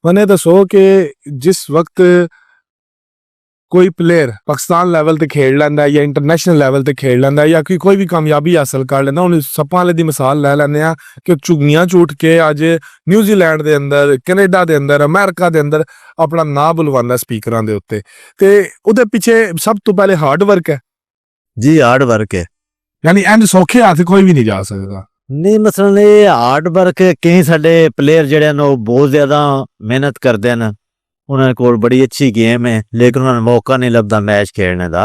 मैंने दसो कि जिस वक्त कोई प्लेयर पाकिस्तान लैवल ते खेल लैंदा है या इंटरनेशनल लैवल ते खेल लैंदा है या कोई भी कामयाबी हासिल कर लेंदा, हुण सप्पां वाले दी मिसाल लै लैंदे आ कि झुग्गियां झूट के अज न्यूजीलैंड दे अंदर, कैनेडा दे अंदर, अमेरिका दे अंदर अपना नां बुलवांदा स्पीकरां दे उत्ते ते उहदे पिछे सब तो पहले हार्ड वर्क है। जी हार्ड वर्क है, यानी इंज सौखे हाथ कोई भी नहीं जा सकदा। नहीं मसलन ये हार्ड वर्क कई साडे प्लेयर जिहड़े न बहुत ज्यादा मेहनत करते हैं, उन्होंने कोल बड़ी अच्छी गेम है लेकिन उन्होंने मौका नहीं लभदा मैच खेलने का।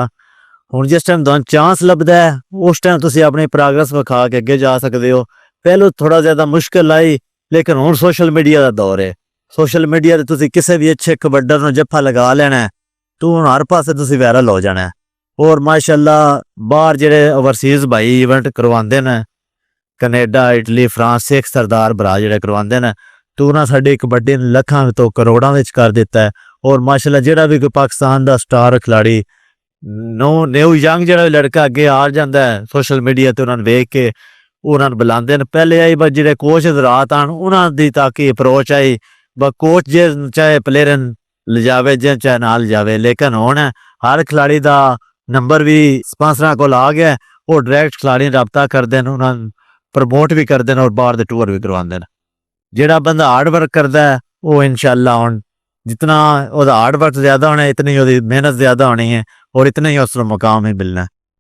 हुण जिस टाइम तुहानूं चांस लभदा है उस टाइम तुसीं अपनी प्रोग्रेस विखा के अगे जा सकते हो। पहले थोड़ा ज्यादा मुश्किल आई लेकिन हुण सोशल मीडिया का दौर है। सोशल मीडिया ते तुसीं किसी भी अच्छे कबड्डर नूं जफ्फा लगा लेना है तो हुण हर पासे तुसीं वायरल हो जाना है। और माशाअल्लाह बाहर जिहड़े ओवरसीज़ भाई इवेंट करवाते हैं, कनेडा, इटली, फ्रांस, सिख सरदार भरा जिहड़े करवाते हैं, तो उन्होंने साडी कबड्डी लखां तो करोड़ां विच कर दिता है। और माशाअल्लाह जिहड़ा भी कोई पाकिस्तान का स्टार खिलाड़ी न्यू यंग जिहड़ा लड़का अगे आ जाता है सोशल मीडिया ते उन्होंने वेख के उन्होंने बुलाते हैं। पहले आई बस जिहड़े कोच रात आन उन्होंने ताकि अप्रोच आई ब कोच जे चाहे प्लेयर ले जावे जे चाहे ना ले जावे, लेकिन हुण हर खिलाड़ी का नंबर भी स्पॉन्सरां कोल आ गया, वो डायरैक्ट खिलाड़ी रबता करते हैं, उन्होंने प्रमोट भी करते हैं और बाहर दे टूर भी करवाते हैं। जिहड़ा बंदा हार्ड वर्क करता है वो इंशाअल्लाह हुण जितना हार्ड वर्क ज्यादा होना है इतनी मेहनत ज्यादा होनी है और इतना ही उसको मुकाम ही मिलना है।